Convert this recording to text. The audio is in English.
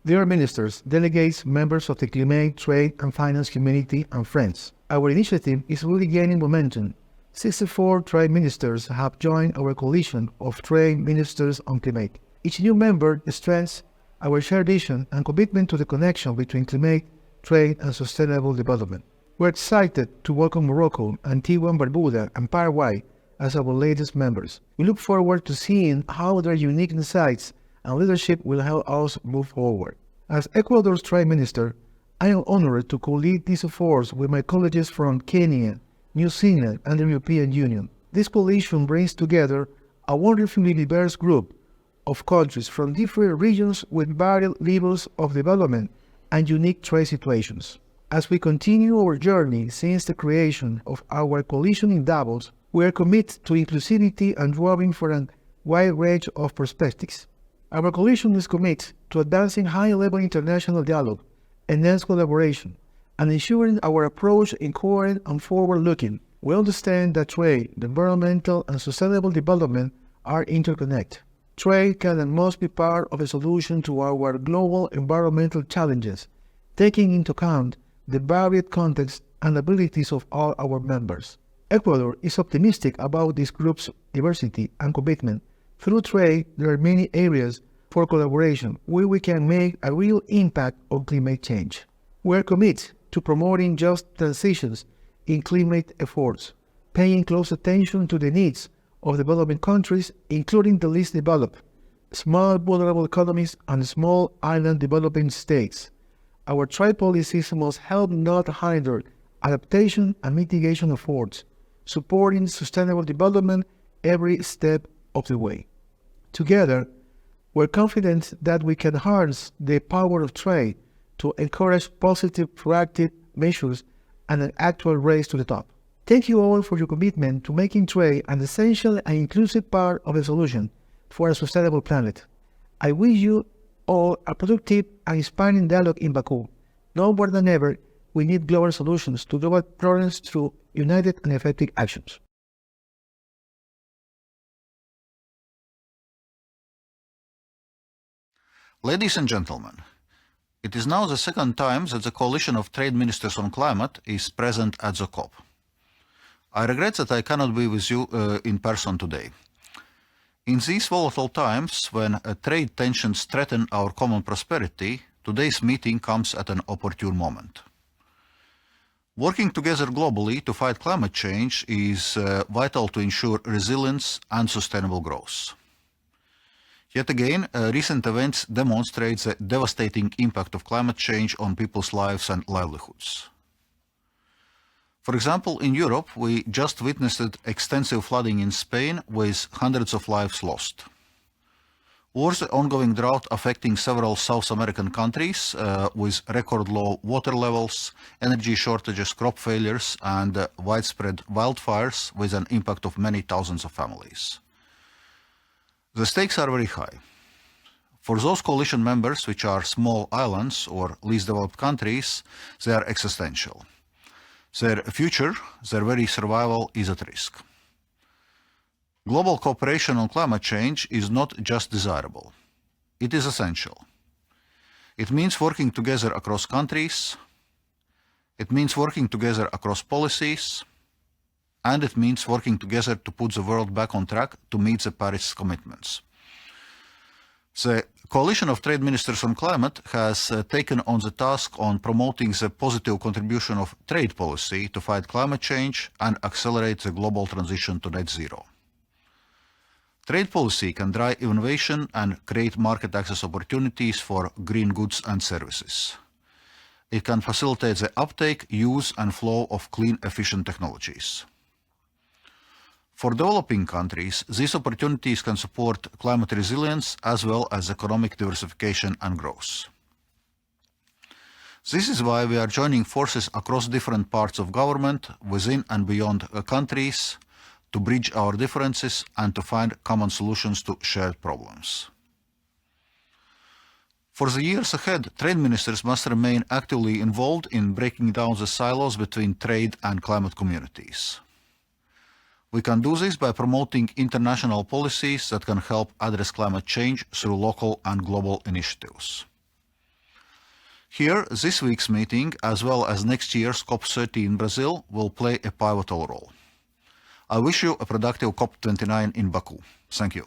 Dear ministers, delegates, members of the climate, trade and finance community, and friends, our initiative is really gaining momentum. 64 trade ministers have joined our coalition of trade ministers on climate. Each new member strengthens our shared vision and commitment to the connection between climate, trade, and sustainable development. We're excited to welcome Morocco, Antigua and Barbuda, and Paraguay as our latest members. We look forward to seeing how their unique insights and leadership will help us move forward. As Ecuador's Trade Minister, I am honored to co-lead these efforts with my colleagues from Kenya, New Zealand, and the European Union. This coalition brings together a wonderfully diverse group of countries from different regions with varied levels of development and unique trade situations. As we continue our journey since the creation of our coalition in Davos, we are committed to inclusivity and drawing for a wide range of perspectives. Our coalition is committed to advancing high-level international dialogue, enhanced collaboration, and ensuring our approach is coherent and forward-looking. We understand that trade, environmental, and sustainable development are interconnected. Trade can and must be part of a solution to our global environmental challenges, taking into account the varied contexts and abilities of all our members. Ecuador is optimistic about this group's diversity and commitment. Through trade, there are many areas for collaboration where we can make a real impact on climate change. We are committed to promoting just transitions in climate efforts, paying close attention to the needs of developing countries, including the least developed, small vulnerable economies, and small island developing states. Our trade policies must help not hinder adaptation and mitigation efforts, supporting sustainable development every step of the way. Together, we're confident that we can harness the power of trade to encourage positive, proactive measures and an actual race to the top. Thank you all for your commitment to making trade an essential and inclusive part of the solution for a sustainable planet. I wish you all a productive and inspiring dialogue in Baku. Now more than ever, we need global solutions to global problems through united and effective actions. Ladies and gentlemen, it is now the second time that the Coalition of Trade Ministers on Climate is present at the COP. I regret that I cannot be with you in person today. In these volatile times, when trade tensions threaten our common prosperity, today's meeting comes at an opportune moment. Working together globally to fight climate change is vital to ensure resilience and sustainable growth. Yet again, recent events demonstrate the devastating impact of climate change on people's lives and livelihoods. For example, in Europe, we just witnessed extensive flooding in Spain with hundreds of lives lost. Or the ongoing drought affecting several South American countries with record low water levels, energy shortages, crop failures, and widespread wildfires with an impact of many thousands of families. The stakes are very high. For those coalition members which are small islands or least developed countries, they are existential. Their future, their very survival is at risk. Global cooperation on climate change is not just desirable. It is essential. It means working together across countries, it means working together across policies, and it means working together to put the world back on track to meet the Paris commitments. The Coalition of Trade Ministers on Climate has taken on the task on promoting the positive contribution of trade policy to fight climate change and accelerate the global transition to net zero. Trade policy can drive innovation and create market access opportunities for green goods and services. It can facilitate the uptake, use, and flow of clean, efficient technologies. For developing countries, these opportunities can support climate resilience as well as economic diversification and growth. This is why we are joining forces across different parts of government, within and beyond countries, to bridge our differences and to find common solutions to shared problems. For the years ahead, trade ministers must remain actively involved in breaking down the silos between trade and climate communities. We can do this by promoting international policies that can help address climate change through local and global initiatives. Here, this week's meeting, as well as next year's COP30 in Brazil, will play a pivotal role. I wish you a productive COP29 in Baku. Thank you.